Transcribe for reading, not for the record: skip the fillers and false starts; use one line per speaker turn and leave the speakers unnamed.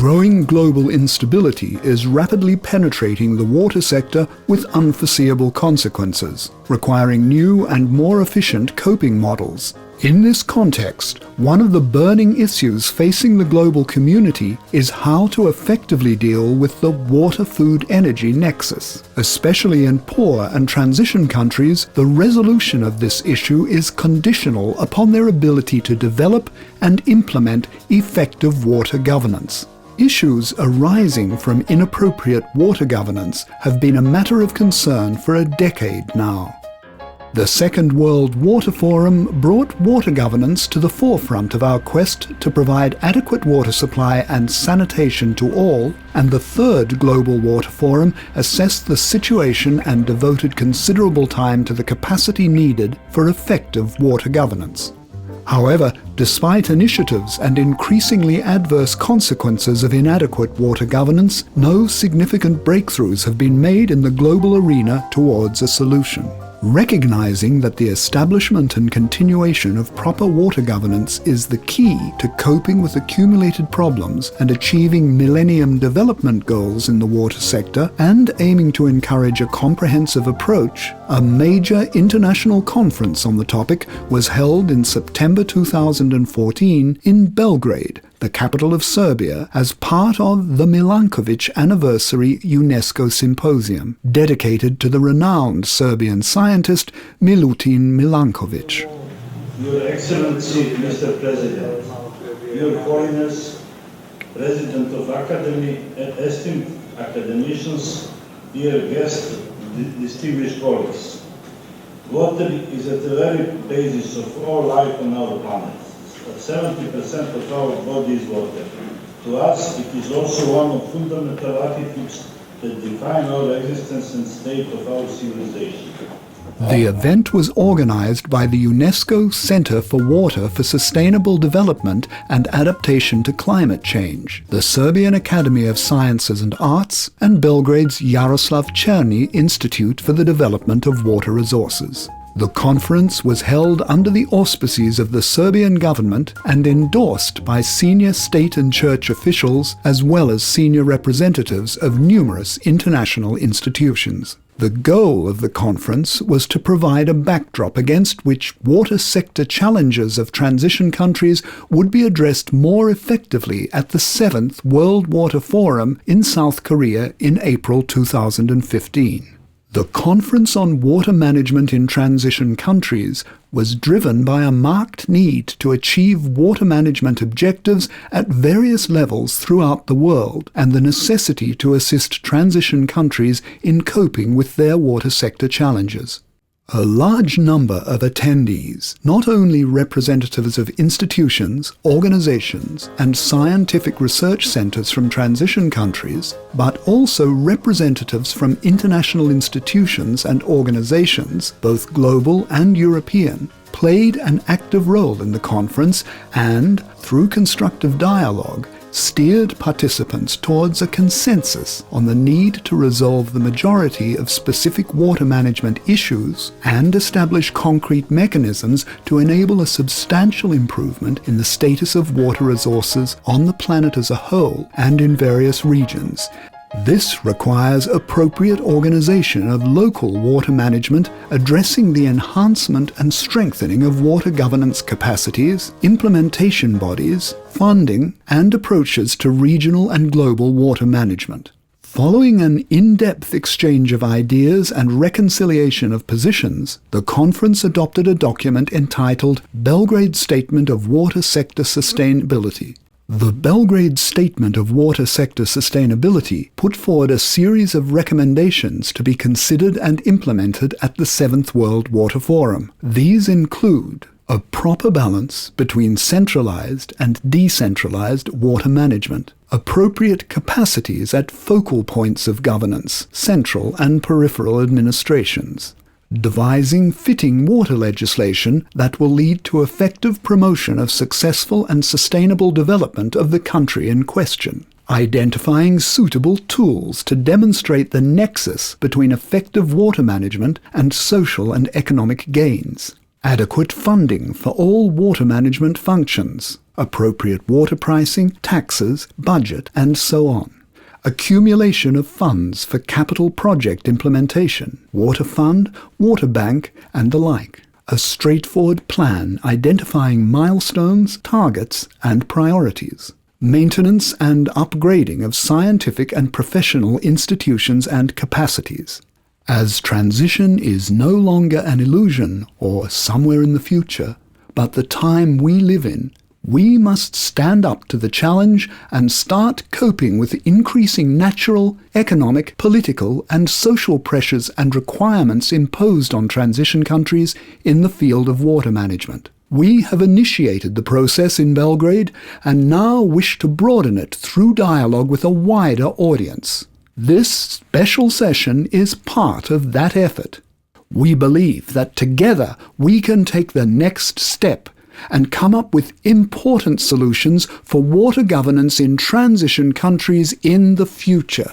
Growing global instability is rapidly penetrating the water sector with unforeseeable consequences, requiring new and more efficient coping models. In this context, one of the burning issues facing the global community is how to effectively deal with the water-food-energy nexus. Especially in poor and transition countries, the resolution of this issue is conditional upon their ability to develop and implement effective water governance. Issues arising from inappropriate water governance have been a matter of concern for a decade now. The Second World Water Forum brought water governance to the forefront of our quest to provide adequate water supply and sanitation to all, and the Third Global Water Forum assessed the situation and devoted considerable time to the capacity needed for effective water governance. However, despite initiatives and increasingly adverse consequences of inadequate water governance, no significant breakthroughs have been made in the global arena towards a solution. Recognizing that the establishment and continuation of proper water governance is the key to coping with accumulated problems and achieving Millennium Development Goals in the water sector, and aiming to encourage a comprehensive approach, a major international conference on the topic was held in September 2014 in Belgrade, the capital of Serbia, as part of the Milanković Anniversary UNESCO Symposium, dedicated to the renowned Serbian scientist Milutin Milanković.
Your Excellency, Mr. President, Your Holiness, President of Academy, esteemed academicians, dear guests, distinguished colleagues. Water is at the very basis of all life on our planet. 70% of our body is water. To us, it is also one of fundamental attitudes that define our existence and state of our civilization.
The event was organized by the UNESCO Center for Water for Sustainable Development and Adaptation to Climate Change, the Serbian Academy of Sciences and Arts, and Belgrade's Jaroslav Černi Institute for the Development of Water Resources. The conference was held under the auspices of the Serbian government and endorsed by senior state and church officials, as well as senior representatives of numerous international institutions. The goal of the conference was to provide a backdrop against which water sector challenges of transition countries would be addressed more effectively at the 7th World Water Forum in South Korea in April 2015. The Conference on Water Management in Transition Countries was driven by a marked need to achieve water management objectives at various levels throughout the world, and the necessity to assist transition countries in coping with their water sector challenges. A large number of attendees, not only representatives of institutions, organizations, and scientific research centers from transition countries, but also representatives from international institutions and organizations, both global and European, played an active role in the conference and, through constructive dialogue, steered participants towards a consensus on the need to resolve the majority of specific water management issues and establish concrete mechanisms to enable a substantial improvement in the status of water resources on the planet as a whole and in various regions. This requires appropriate organization of local water management, addressing the enhancement and strengthening of water governance capacities, implementation bodies, funding, and approaches to regional and global water management. Following an in-depth exchange of ideas and reconciliation of positions, the conference adopted a document entitled Belgrade Statement of Water Sector Sustainability. The Belgrade Statement of Water Sector Sustainability put forward a series of recommendations to be considered and implemented at the 7th World Water Forum. These include a proper balance between centralized and decentralized water management, appropriate capacities at focal points of governance, central and peripheral administrations, devising fitting water legislation that will lead to effective promotion of successful and sustainable development of the country in question, identifying suitable tools to demonstrate the nexus between effective water management and social and economic gains, adequate funding for all water management functions, appropriate water pricing, taxes, budget, and so on. Accumulation of funds for capital project implementation, water fund, water bank, and the like. A straightforward plan identifying milestones, targets, and priorities. Maintenance and upgrading of scientific and professional institutions and capacities. As transition is no longer an illusion or somewhere in the future, but the time we live in, we must stand up to the challenge and start coping with increasing natural, economic, political, and social pressures and requirements imposed on transition countries in the field of water management. We have initiated the process in Belgrade and now wish to broaden it through dialogue with a wider audience. This special session is part of that effort. We believe that together we can take the next step and come up with important solutions for water governance in transition countries in the future.